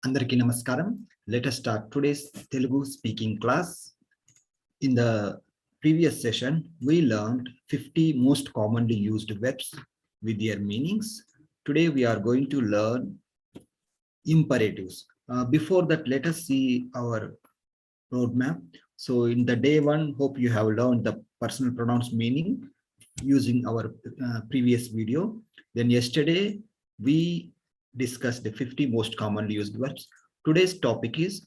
Andariki Namaskaram. Let us start today's Telugu speaking class. In the previous session, we learned 50 most commonly used verbs with their meanings. Today, we are going to learn imperatives. Before that, let us see our roadmap. So in the day one, hope you have learned the personal pronouns meaning using our previous video. Then yesterday, we discussed the 50 most commonly used verbs. Today's topic is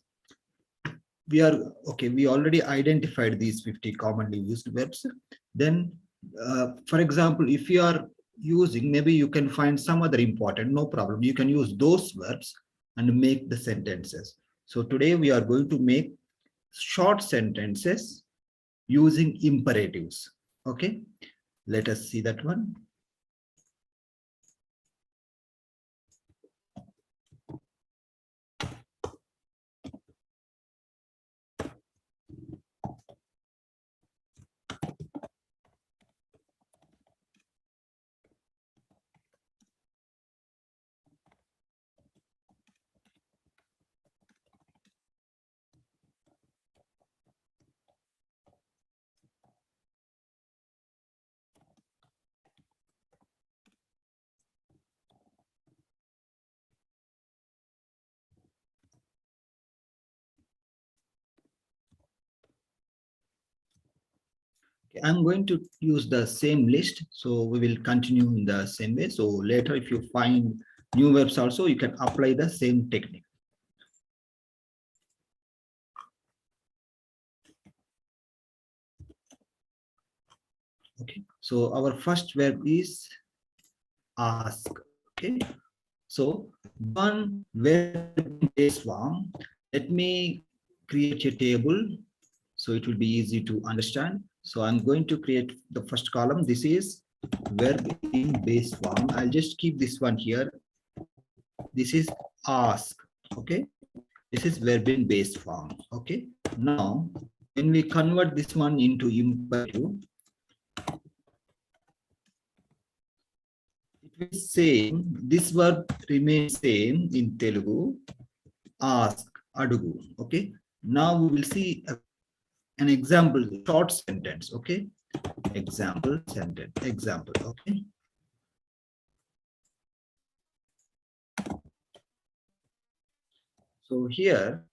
we already identified these 50 commonly used verbs. Then for example, if you are using, maybe you can find some other important, no problem, you can use those verbs and make the sentences. So today we are going to make short sentences using imperatives. Okay, let us see that one. I'm going to use the same list, so we will continue in the same way. So later, if you find new verbs also, you can apply the same technique. Okay, so our first verb is ask. Okay, so one verb base form. Let me create a table so it will be easy to understand. So I'm going to create the first column. This is verb in base form. I'll just keep this one here. This is ask. Okay, this is verb in base form. Okay, now when we convert this one into imperative, it will same. This verb remains same in Telugu. Ask, adugu. Okay, now we will see an example, short sentence. Okay, example sentence, example. Okay, so here,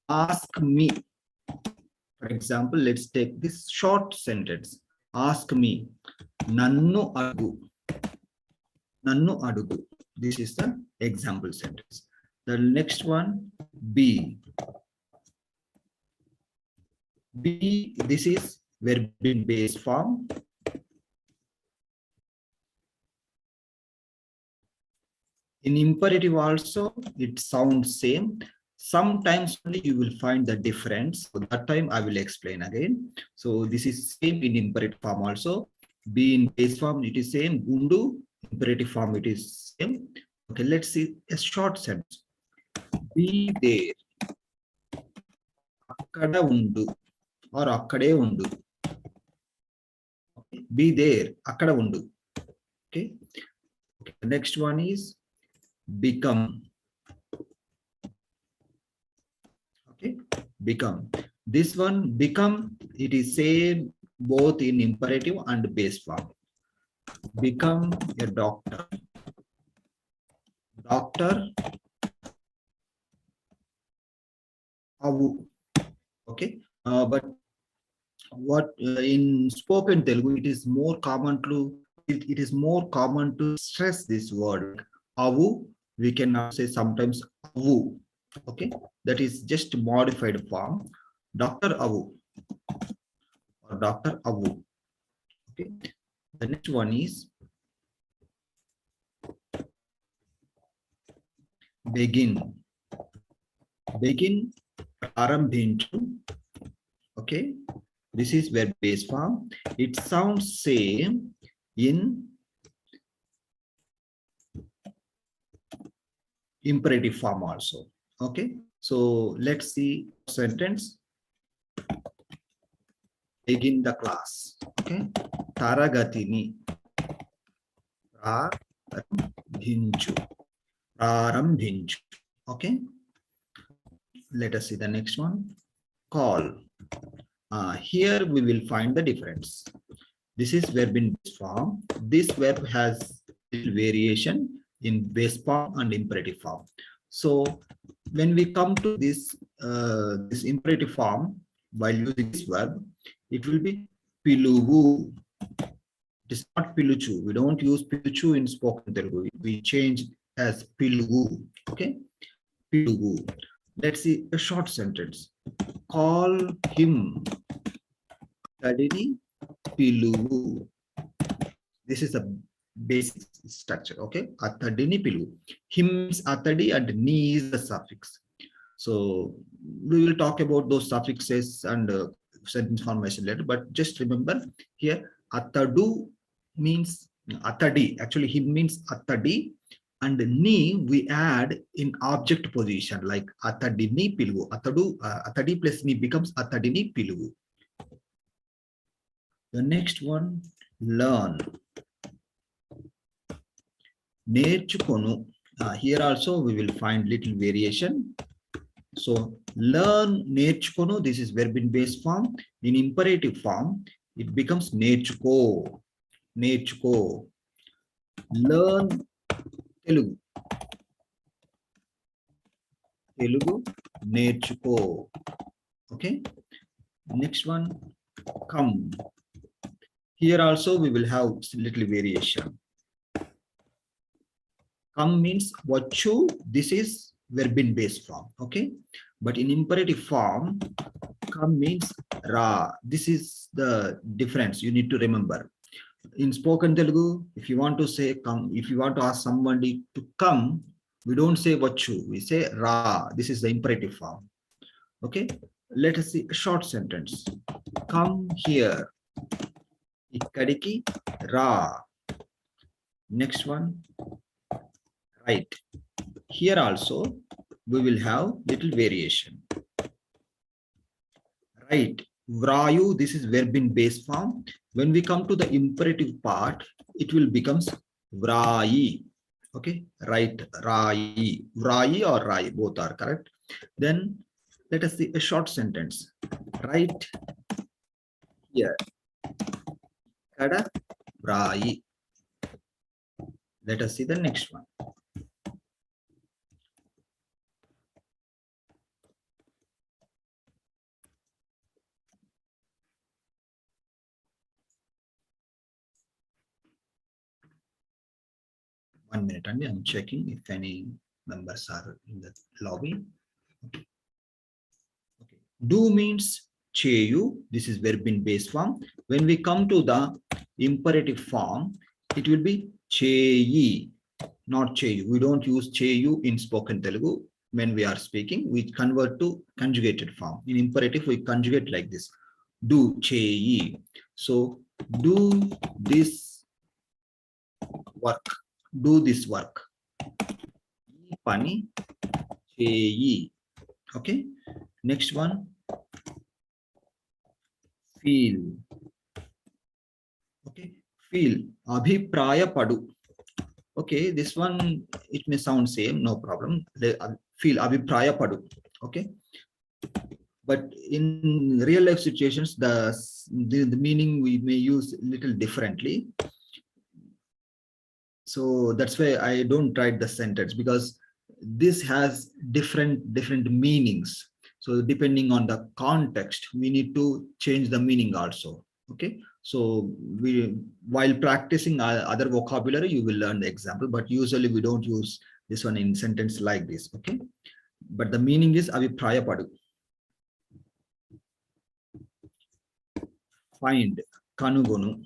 ask me. For example, let's take this short sentence. Ask me. Nannu adugu. Nannu adugu. This is the example sentence. The next one, be. Be, this is verb in base form. In imperative also, it sounds same. Sometimes only you will find the difference. So that time I will explain again. So this is same in imperative form also. Be in base form, it is same. Undu, imperative form, it is same. Okay, let's see a short sentence. Be there. Akkada undu or akkade undu. Okay. Be there. Akkada undu. Okay. Okay. The next one is become. Okay, become. This one, become, it is same both in imperative and base form. Become a doctor. Doctor. Avu. Okay, but what in spoken Telugu, it is more common to stress this word. Avu, we can now say sometimes avu. Okay, that is just modified form. Dr. Avu or Dr. Avu. Okay, the next one is begin. Begin, prarambhinchu. Okay, this is verb base form. It sounds same in imperative form also. Okay, so let's see sentence. Begin the class. Okay, taragatini prarambhinchu. Prarambhinchu. Okay. Let us see the next one. Call. Here we will find the difference. This is verb in base form. This verb has little variation in base form and imperative form. So when we come to this imperative form, while using this verb, it will be piluvu. It is not piluchu. We don't use piluchu in spoken Telugu. We change as piluvu. Okay, piluvu. Let's see a short sentence. Call him Tadini Piluvu. This is a basic structure. Okay, Atadini Piluvu. Him means Atadi and ni is the suffix. So we will talk about those suffixes and sentence formation later. But just remember here, Atadu means Atadi. Actually, him means Atadi. And ni we add in object position like Atadini Piluvu. Atadi plus ni becomes Atadini Piluvu. The next one, learn. Nerchukonu. Here also we will find little variation. So learn nerchukonu. This is verb in base form. In imperative form, it becomes nerchuko. Nerchuko. Learn Telugu. Telugu nerchuko. Okay. Next one, come. Here also we will have little variation. Come means vachu. This is verb in base form. Okay. But in imperative form, come means ra. This is the difference you need to remember. In spoken Telugu, if you want to say come, if you want to ask somebody to come, we don't say vachu. We say ra. This is the imperative form. Okay. Let us see a short sentence. Come here. Ikkadiki ra. Next one, right. Here also we will have little variation. Right. Vrayu, this is verb in base form. When we come to the imperative part, it will becomes vrayi. Okay. Right. Rayi. Vrayi or rai, both are correct. Then let us see a short sentence. Right here. Kada Rai. Let us see the next one. One minute, and I'm checking if any members are in the lobby. Okay. Do means cheyu. This is verb in base form. When we come to the imperative form, it will be cheyi, not cheyu. We don't use cheyu in spoken Telugu. When we are speaking, we convert to conjugated form. In imperative, we conjugate like this. Do cheyi. So do this work. Do this work. Pani cheyi. Okay. Next one. Feel. Okay. Feel. Abhipraya padu. Okay. This one, it may sound same. No problem. Feel. Abhipraya padu. Okay. But in real life situations, the meaning we may use a little differently. So that's why I don't write the sentence, because this has different meanings. So depending on the context, we need to change the meaning also. Okay. So while practicing other vocabulary, you will learn the example, but usually we don't use this one in sentence like this. Okay. But the meaning is abhipraya padu. Find, kanugonu.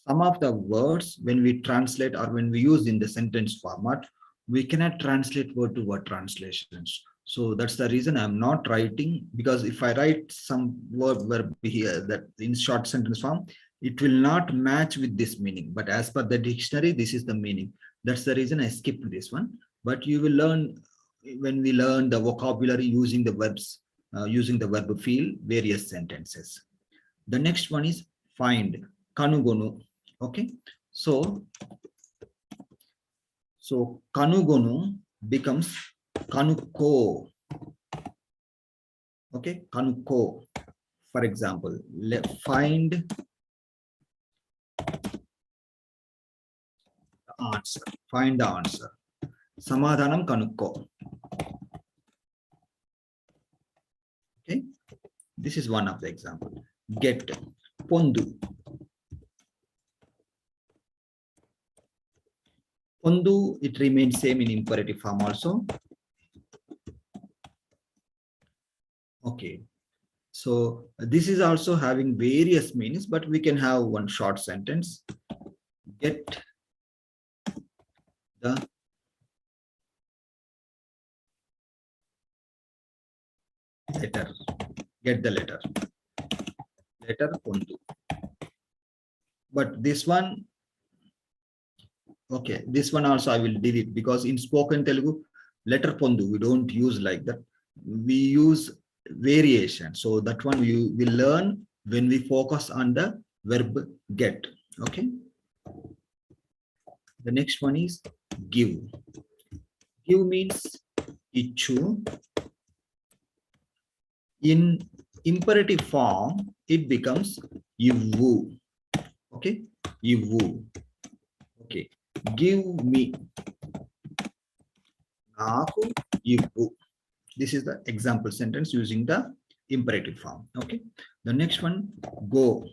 Some of the words, when we translate or when we use in the sentence format, we cannot translate word to word translations. So that's the reason I'm not writing, because if I write some verb here that in short sentence form, it will not match with this meaning. But as per the dictionary, this is the meaning. That's the reason I skipped this one. But you will learn when we learn the vocabulary using the verbs, using the verb feel various sentences. The next one is find, kanugonu. Okay, so kanugonu becomes kanuko. Okay, kanuko. For example, find the answer. Find the answer. Samadhanam kanukko. Okay, this is one of the example. Get pondu. Pondu, it remains same in imperative form also. Okay, so this is also having various meanings, but we can have one short sentence. Get the letter. Get the letter. Letter pondu. But this one, okay, this one also I will delete, because in spoken Telugu, letter pondu we don't use like that. We use variation. So that one we will learn when we focus on the verb get. Okay. The next one is give. Give means ichu. In imperative form, it becomes ivu. Okay, ivu. Okay, give me. Naku ivu. This is the example sentence using the imperative form. Okay, the next one, go.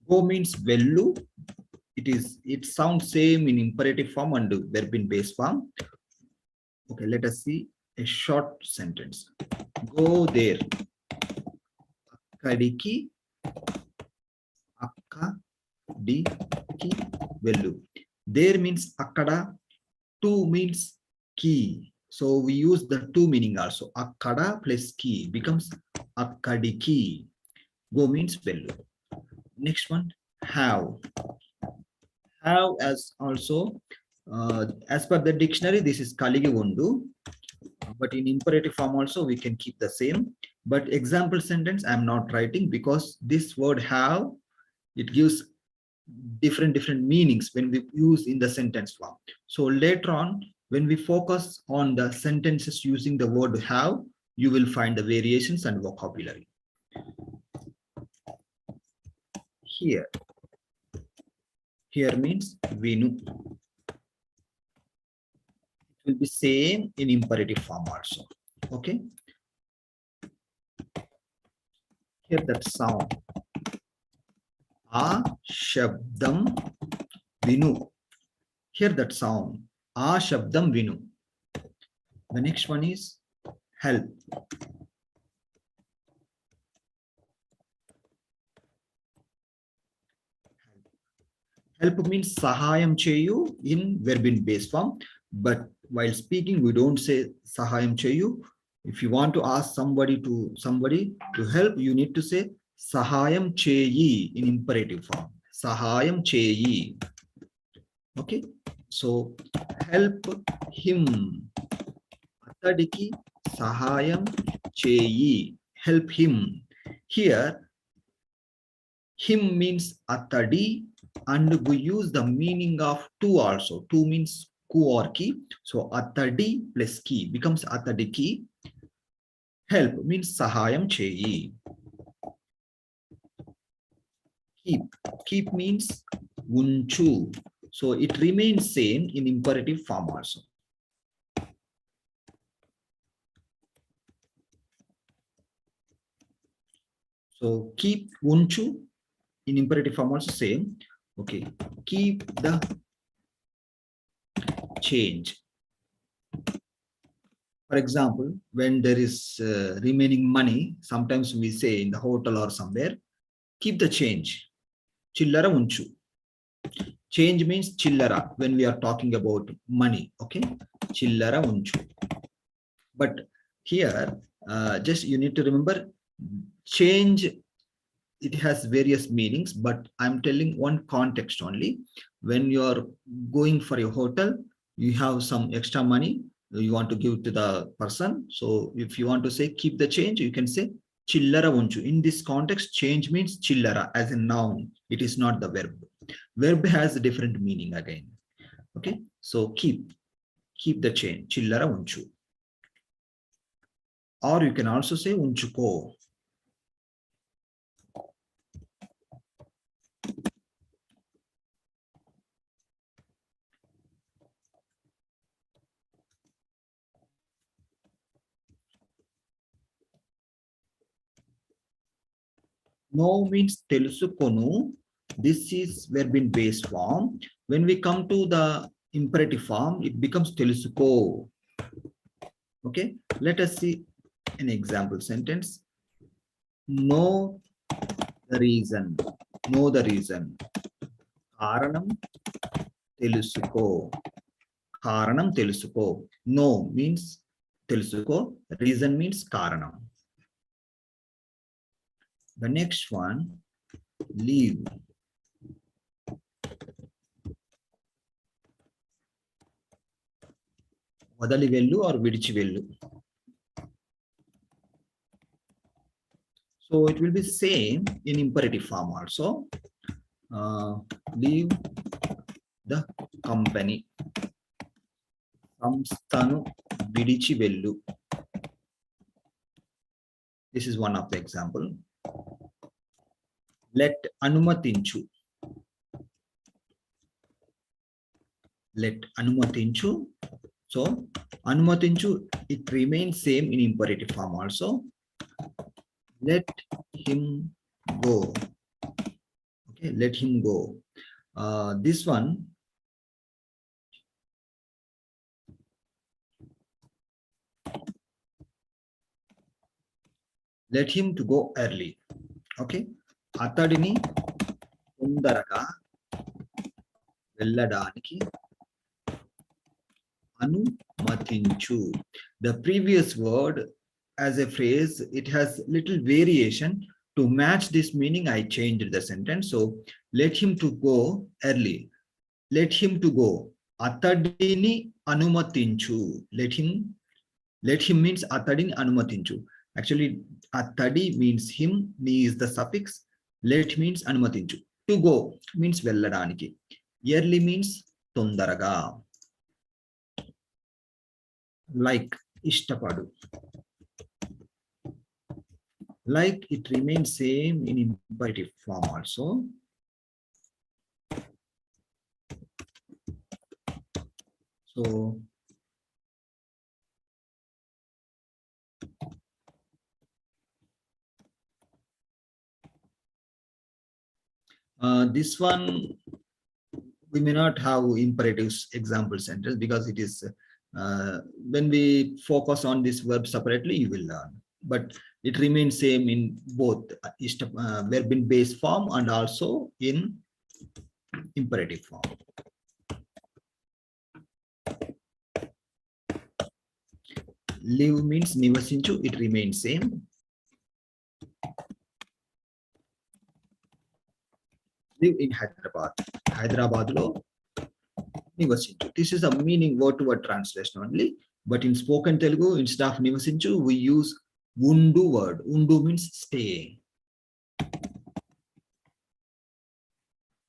Go means vellu. It sounds same in imperative form and verb in base form. Okay, let us see a short sentence. Go there. Akkadiki akkadiki vellu. There means akkada. To means key. So we use the to meaning also. Akkada plus key becomes akkadiki. Go means vellu. Next one, have. Have as also, as per the dictionary, this is kaligi undu, but in imperative form also we can keep the same. But example sentence I am not writing, because this word have, it gives different meanings when we use in the sentence form. So later on, when we focus on the sentences using the word have, you will find the variations and vocabulary. Here means vinu. It will be same in imperative form also. Okay, here that sound, a shabdam vinu. Hear that sound, a shabdam vinu. The next one is help. Help means sahayam cheyu in verb in base form, but while speaking we don't say sahayam cheyu. If you want to ask somebody to help, you need to say sahayam cheyi in imperative form. Sahayam cheyi. Okay, so help him. Atadiki sahayam cheyi. Help him. Here him means atadi, and we use the meaning of to also. To means ku or ki. So atadi plus ki becomes atadiki. Help means sahayam cheyi. Keep means unchu. So it remains same in imperative form also. So keep unchu in imperative form also same. Okay, keep the change. For example, when there is remaining money, sometimes we say in the hotel or somewhere, keep the change. Chillara unchu. Change means chillara when we are talking about money. Okay, chillara unchu. But here, just you need to remember, change, it has various meanings, but I'm telling one context only. When you're going for a hotel, you have some extra money, you want to give to the person. So if you want to say keep the change, you can say chillara unchu. In this context, change means chillara as a noun. It is not the verb. Verb has a different meaning again. Okay, so keep the change, chillara unchu. Or you can also say unchuko. No means telusukonu. This is verb in base form. When we come to the imperative form, it becomes telusuko. Okay, let us see an example sentence. Know the reason. Know the reason. Karanam telusuko. Karanam telusuko. No means telusuko. Reason means karanam. The next one, leave. Vadali vellu or vidichi vellu. So it will be same in imperative form also. Leave the company. Samstanu vidichi vellu. This is one of the example. Let anumatinchu. Let anumatinchu. So anumatinchu, it remains same in imperative form also. Let him go. Okay, let him go. This one, let him to go early. Okay, atadini tondaraga velladانiki anumatinchu. The previous word as a phrase, it has little variation. To match this meaning, I changed the sentence. So let him to go early. Let him to go. Atadini anumatinchu. Let him means atadini anumatinchu. Actually, atadi means him, ni is the suffix. Let means anumatinchu. To go means velladانiki. Early means tondaraga. Like ishtapadu. Like it remains same in imperative form also. So this one we may not have imperatives example sentence because it is when we focus on this verb separately, you will learn. But it remains same in both verb in base form and also in imperative form. Live means nivasinchu, it remains same. Live in Hyderabad. Hyderabad lo nivasinchu. This is a meaning word to word translation only. But in spoken Telugu, instead of nivasinchu, we use undu word. Undu means stay.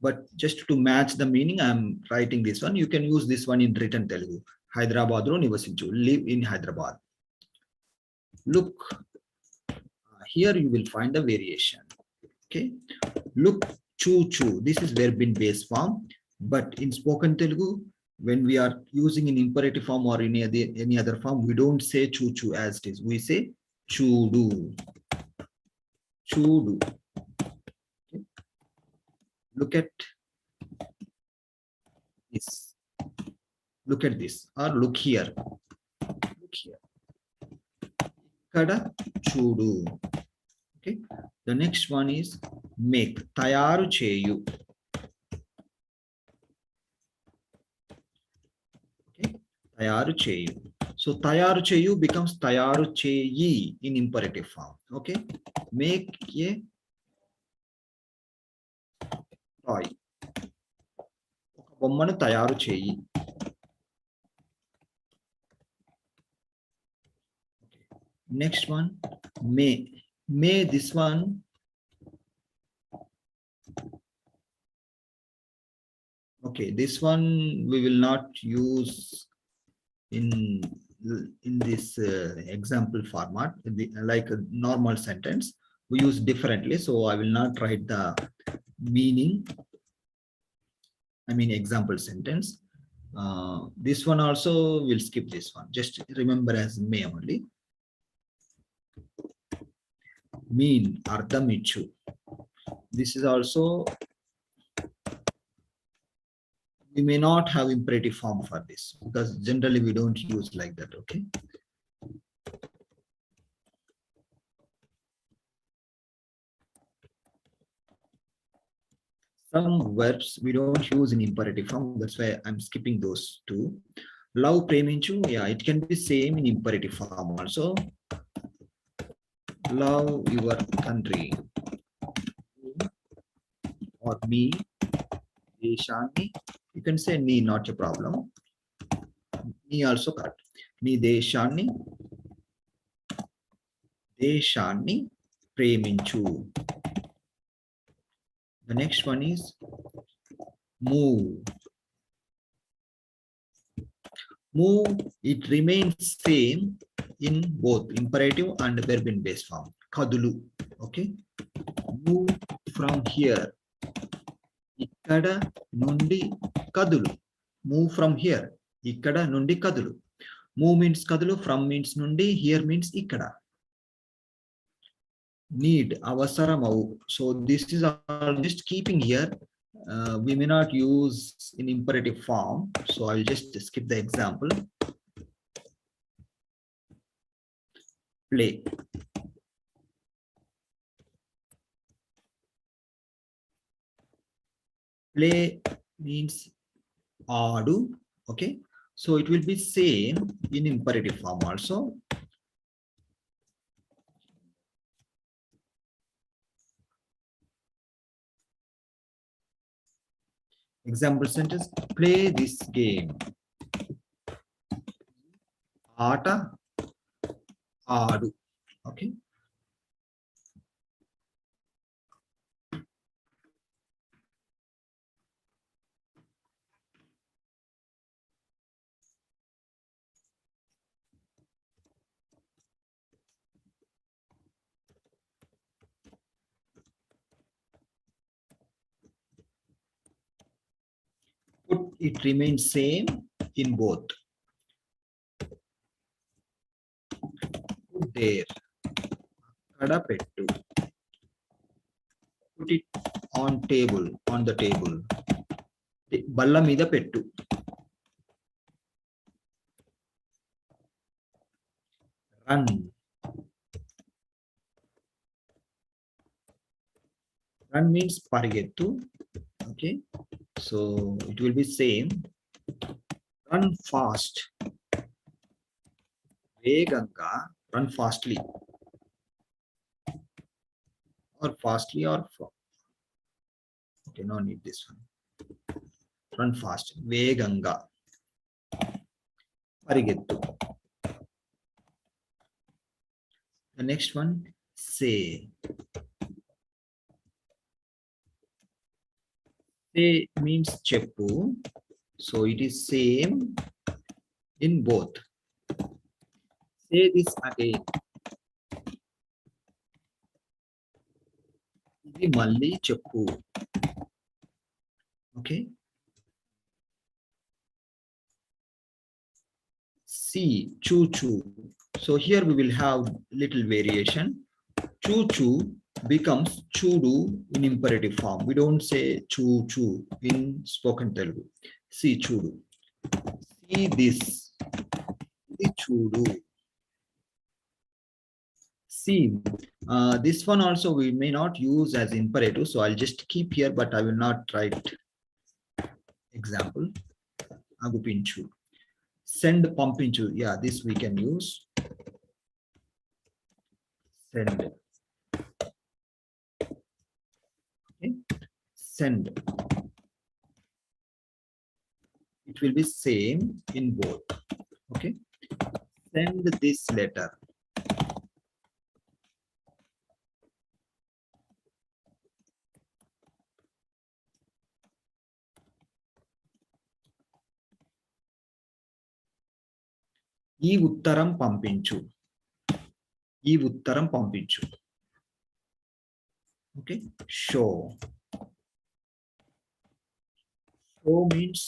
But just to match the meaning, I'm writing this one. You can use this one in written Telugu. Hyderabad lo nivasinchu. Live in Hyderabad. Look, here you will find the variation. Okay. Look, choo choo. This is verb in base form. But in spoken Telugu, when we are using in imperative form or in any other form, we don't say choo choo as it is. We say chudu. Chudu. Okay. Look at this. Look at this. Or look here. Look here. Ikkada chudu. Okay. The next one is make. Tayaru cheyu. Okay. Tayaru cheyu. So tayaru cheyu becomes tayaru cheyi in imperative form. Okay. Make a toy. బొమ్మను తయారు చేయి. Next one, may. May, this one. Okay, this one we will not use in this example format, like a normal sentence. We use differently, so I will not write the meaning. I mean example sentence. This one also will skip this one. Just remember as may only. Mean, ardhamichu. This is also, we may not have imperative form for this because generally we don't use like that. Okay. Some verbs we don't use in imperative form. That's why I'm skipping those two. Love, preminchu. Yeah, it can be same in imperative form also. Love your country. Or me, Deshani. You can say ni, not a problem. Ni also correct. Ni Deshani. Deshani preminchu. The next one is move. Move, it remains same in both imperative and verb in base form. Kadulu. Okay. Move from here. Ikkada nundi kadulu. Move from here. Ikkada nundi kadulu. Move means kadulu, from means nundi, here means ikkada. Need, avasaramavu. So this is all just keeping here. We may not use in imperative form. So I'll just skip the example. Play. Play means adu. Okay. So it will be same in imperative form also. Example sentence, play this game. Aata, aadu. Okay. Put, it remains same in both. Put there. Kada pettu. Put it on table, on the table. Balla mida pettu. Run. Run means parigettu. Okay. So it will be same. Run fast. Veganga, run fastly. Or fastly or okay, no need this one. Run fast. Veganga. Parigettu. The next one, say. Say means cheppu. So it is same in both. Say this again. Idi malli cheppu. Okay. See, choo choo. So here we will have little variation. Choo choo becomes chudu in imperative form. We don't say choo choo in spoken Telugu. See chudu. See this. See chudu. See. This one also we may not use as imperative. So I'll just keep here, but I will not write example. Agupinchu. Send, pumpinchu. Yeah, this we can use. Send. Okay. Send. It will be same in both. Okay. Send this letter. ఈ ఉత్తరం పంపించు. ఈ ఉత్తరం పంపించు. Okay, show. Show means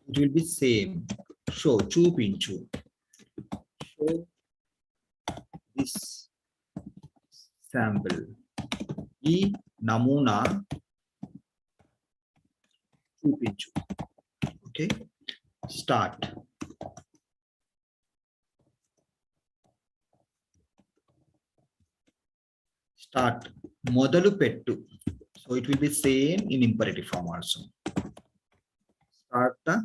it will be same. Show, చూపించు. Show this sample. ఈ నమూనా చూపించు. Okay, start. Start. మొదలు పెట్టు. So it will be same in imperative form also. Start the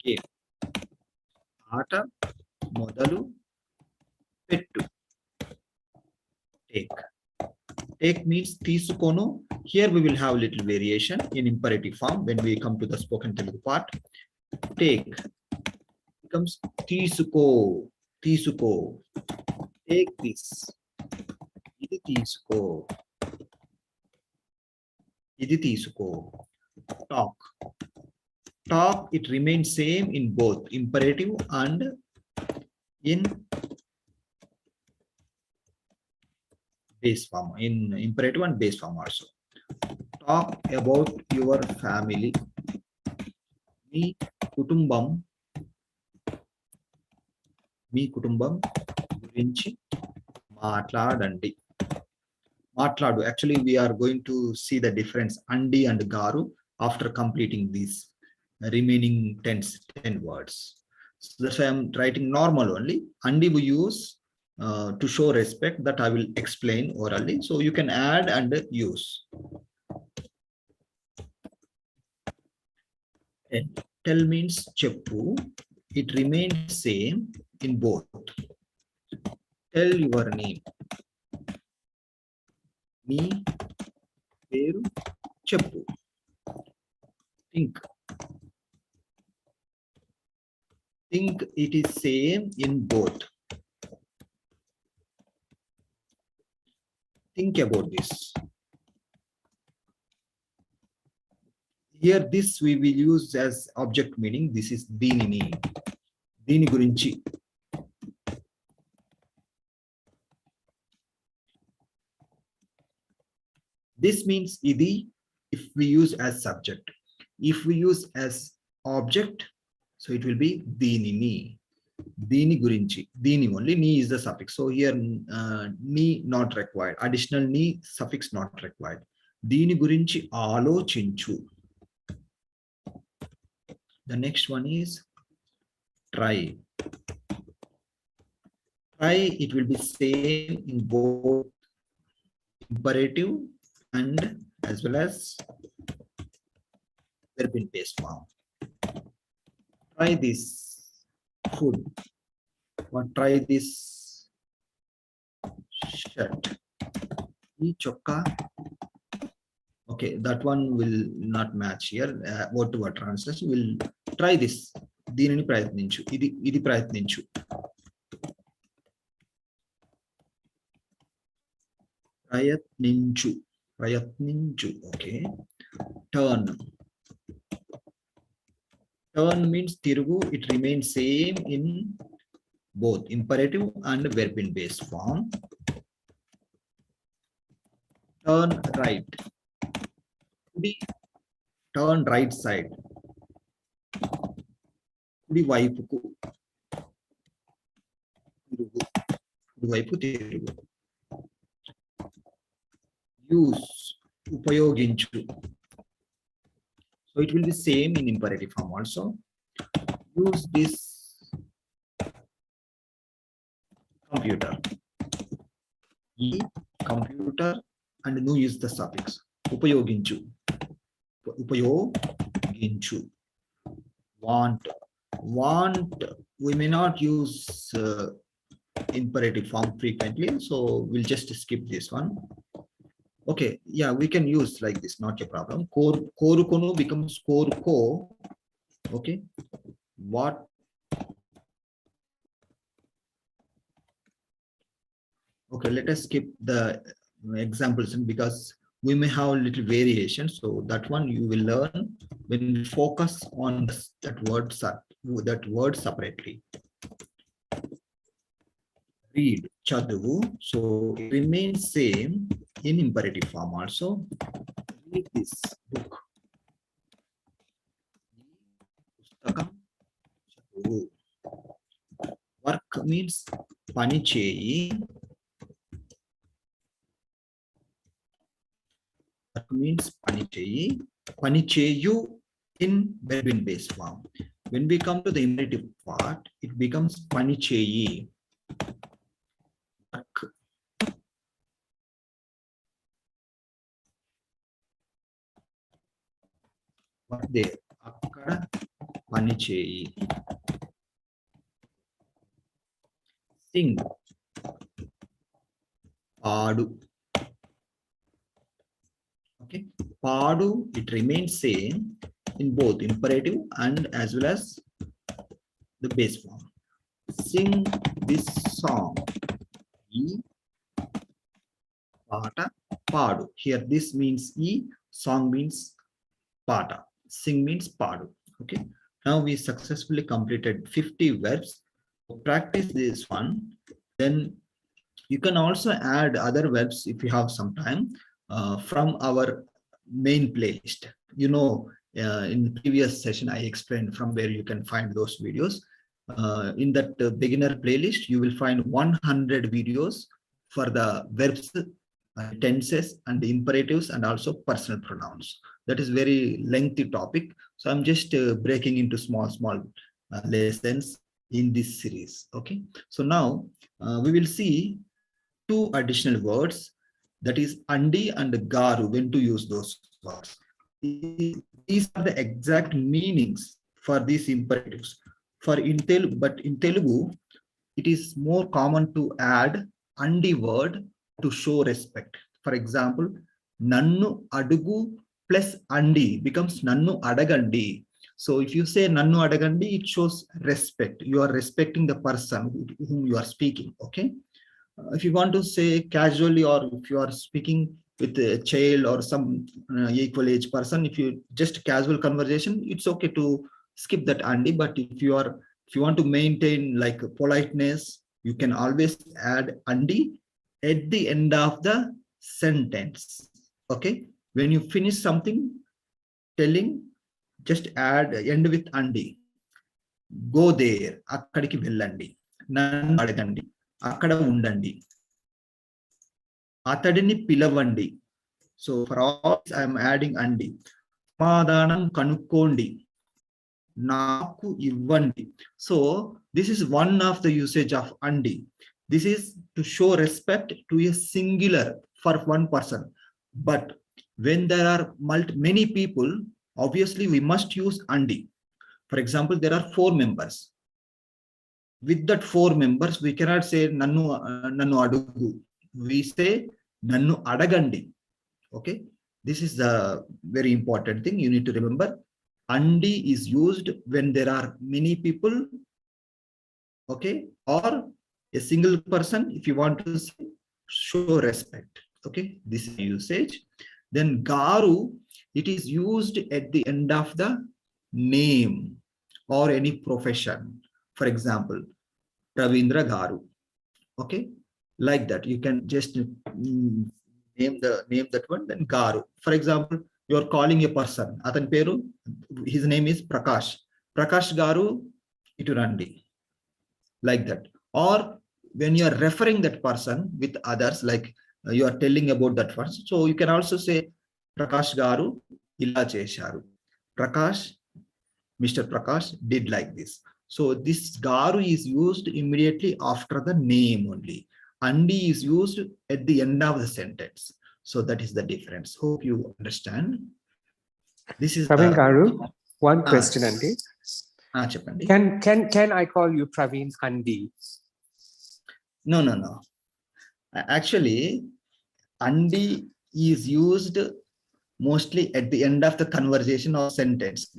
game. ఆట మొదలు పెట్టు. Take. Take means తీసుకొను. Here we will have little variation in imperative form when we come to the spoken Telugu part. Take becomes తీసుకో. తీసుకో. Take this. ఇది తీసుకో. ఇది తీసుకో. Talk. Talk, it remains same in both imperative and in base form, in imperative and base form also. Talk about your family. మీ కుటుంబం. మీ కుటుంబం గురించి మాట్లాడండి. మాట్లాడు. Actually, we are going to see the difference andi and garu after completing these remaining 10 words. So that's why I'm writing normal only. Andi we use to show respect, that I will explain orally. So you can add and use. And tell means cheppu. It remains same in both. Tell your name. మీ పేరు చెప్పు. Think. Think, it is same in both. Think about this. Here this we will use as object meaning. This is దీనిని. దీని గురించి. This means idi if we use as subject. If we use as object, so it will be దీనిని. దీని గురించి. దీని only. Ni is the suffix. So here ni not required. Additional ni suffix not required. దీని గురించి ఆలోచించు. The next one is try. Try, it will be same in both imperative and as well as verb in base form. Try this food, or try this shirt. Ee chokka. Okay, that one will not match here. Word to word translation. Will try this. దీనిని ప్రయత్నించు. ఇది ప్రయత్నించు. ప్రయత్నించు. ప్రయత్నించు. Okay. Turn. Turn means తిరుగు. It remains same in both imperative and verb in base form. Turn right. Turn right side. కుడి వైపుకు తిరుగు. కుడి వైపు తిరుగు. Use. ఉపయోగించు. So it will be same in imperative form also. Use this computer. ఈ computer and nu use the suffix. ఉపయోగించు. ఉపయోగించు. Want. Want, we may not use imperative form frequently, so we'll just skip this one. Okay, yeah, we can use like this, not a problem. Korukonu becomes koruko. Okay, what? Okay, let us skip the examples because we may have a little variation. So that one you will learn when we focus on that word separately. Read, chaduvu. So it remains same in imperative form also. Read this book. Pustakam chaduvu. Work means pani cheyi. Work means pani cheyi. Pani cheyu in verb in base form. When we come to the imperative part, it becomes pani cheyi. Work. Work there. Akkada pani cheyi. Sing. Padu. Okay. Padu, it remains same in both imperative and as well as the base form. Sing this song. E, pata, padu. Here this means E, song means pata. Sing means padu. Okay. Now we successfully completed 50 verbs. Practice this one. Then you can also add other verbs if you have some time from our main playlist. You know, in the previous session, I explained from where you can find those videos. In that beginner playlist, you will find 100 videos for the verbs, tenses, and the imperatives, and also personal pronouns. That is very lengthy topic. So I'm just breaking into small lessons in this series. Okay. So now we will see two additional words, that is andi and garu, when to use those words. These are the exact meanings for these imperatives. But in Telugu, it is more common to add andi word to show respect. For example, nannu adugu plus andi becomes nannu adagandi. So if you say nannu adagandi, it shows respect. You are respecting the person whom you are speaking. Okay. If you want to say casually, or if you are speaking with a child or some equal age person, if you just casual conversation, it's okay to skip that andi. But if you want to maintain like politeness, you can always add andi at the end of the sentence. Okay. When you finish something telling, just end with andi. Go there, akkadiki vellandi, nannu adagandi, akkada undandi, atadini pilavandi. So for all I am adding andi. Samadhanam kanukkondi, naku ivvandi. So this is one of the usage of andi. This is to show respect to a singular for one person. But when there are many people, obviously we must use andi. For example, there are 4 members. With that 4 members, we cannot say nannu adugu. We say nannu adagandi. Okay. This is the very important thing you need to remember. Andi is used when there are many people. Okay. Or a single person, if you want to show respect. Okay. This is usage. Then garu, it is used at the end of the name or any profession. For example, Ravindra Garu. Okay, like that. You can just name that one, then Garu. For example, you are calling a person. Atan peru, his name is Prakash. Prakash Garu, iturandi. Like that. Or when you are referring that person with others, like you are telling about that person. So you can also say Prakash Garu ila chesharu. Prakash, Mr. Prakash did like this. So this garu is used immediately after the name only. Andi is used at the end of the sentence. So that is the difference. Hope you understand. This is Praveen Garu. One question, Andi. Can I call you Praveen Andi? No. Actually, Andi is used mostly at the end of the conversation or sentence.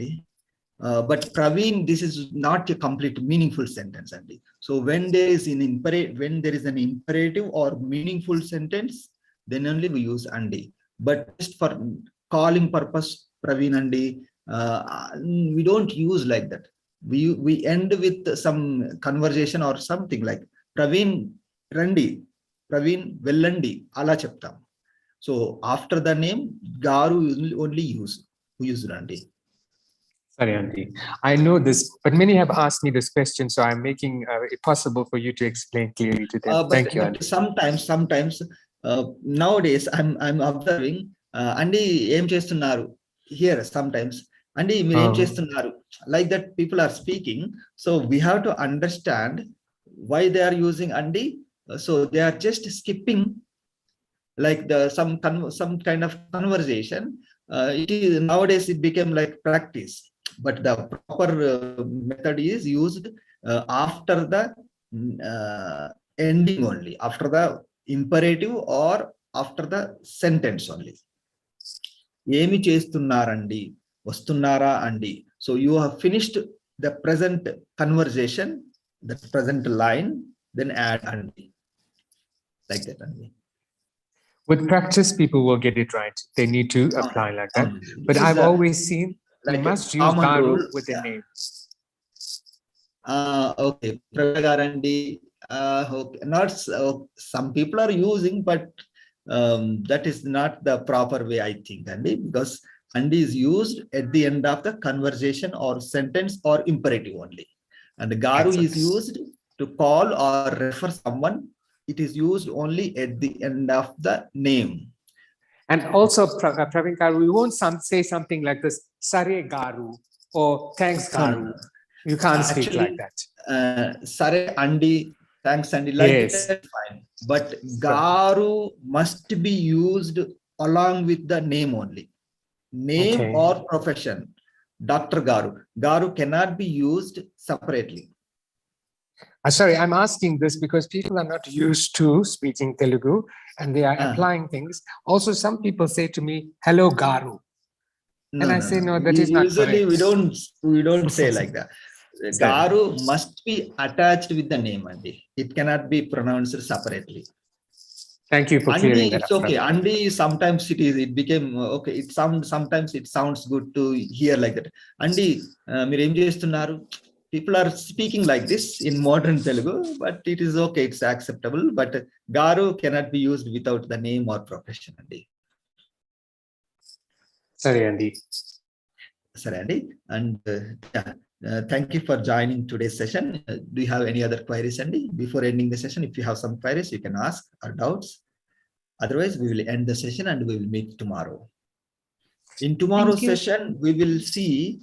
But Praveen, this is not a complete meaningful sentence, Andy. So when there is an imperative or meaningful sentence, then only we use Andy. but just for calling purpose, Praveen andi, we don't use like that. We end with some conversation or something like Praveen randi, Praveen vellandi, ala cheptam. So after the name, garu only use randi. Sorry, Andy. I know this, but many have asked me this question, so I'm making it possible for you to explain clearly to them. Thank you, Andy. Sometimes nowadays I'm observing Andy em chestunnaru here sometimes. Andy meer em chestunnaru, like that people are speaking, so we have to understand why they are using Andy. So they are just skipping like some kind of conversation. It is nowadays it became like practice, but the proper method is used after the ending only, after the imperative or after the sentence only. Emi chestunnarandi, vastunnara andi. So you have finished the present conversation, the present line, then add andi, like that andi. With practice, people will get it right. They need to apply like that. But I've always seen you must use garu with the name. Okay, Pragarandi. Okay. Not some people are using, but that is not the proper way, I think, Andy, because Andy is used at the end of the conversation or sentence or imperative only, and garu is used to call or refer someone. It is used only at the end of the name. And also, Praveen Garu, we won't say something like this, Sare Garu or thanks Garu. You can't speak like that. Sare Andy, thanks Andy, like that, fine. But Garu must be used along with the name only. Name or profession. Dr. Garu. Garu cannot be used separately. Sorry, I'm asking this because people are not used to speaking Telugu and they are applying things. Also, some people say to me, hello, Garu. No, and I say, no, that is not usually correct. we don't say like that. Garu must be attached with the name, Andy. It cannot be pronounced separately. Thank you for clearing that up. It's okay. Andy, sometimes it became okay. Sometimes it sounds good to hear like that. Andy, meer em chestunnaru? People are speaking like this in modern Telugu, but it is okay. It's acceptable. But Garu cannot be used without the name or profession, Andy. Sorry, Andy. Sorry, Andy. And thank you for joining today's session. Do you have any other queries, Andy? Before ending the session, if you have some queries, you can ask or doubts. Otherwise, we will end the session and we will meet tomorrow. In tomorrow's session, we will see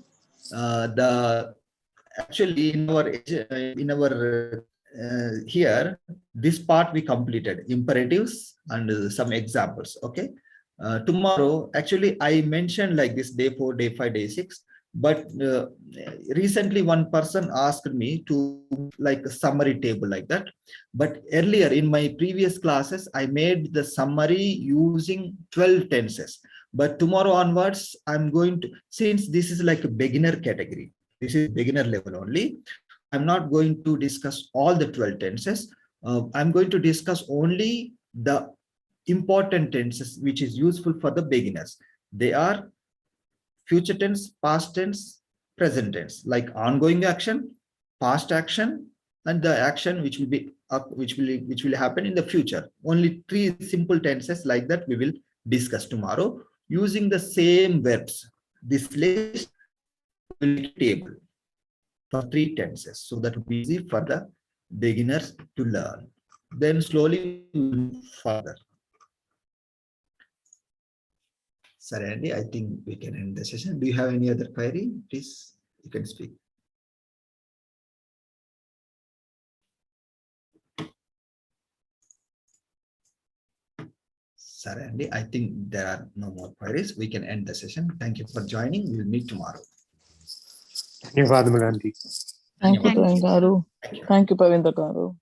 actually in our here, this part we completed, imperatives and some examples. Okay. Tomorrow, actually, I mentioned like this day 4, day 5, day 6. But recently, one person asked me to like a summary table like that. But earlier in my previous classes, I made the summary using 12 tenses. But tomorrow onwards, I'm going to, since this is like a beginner category, this is beginner level only, I'm not going to discuss all the 12 tenses. I'm going to discuss only the important tenses which is useful for the beginners. They are future tense, past tense, present tense, like ongoing action, past action, and the action which will be which will happen in the future. Only 3 simple tenses like that we will discuss tomorrow using the same verbs. This list will be table for 3 tenses, so that will be easy for the beginners to learn. Then slowly we will move further. Sorry, Andy, I think we can end the session. Do you have any other query? Please, you can speak. Sorry, Andy, I think there are no more queries. We can end the session. Thank you for joining. We will meet tomorrow. Thank you, Andy. Thank you, Praveen Garu. Thank you, Praveen Garu.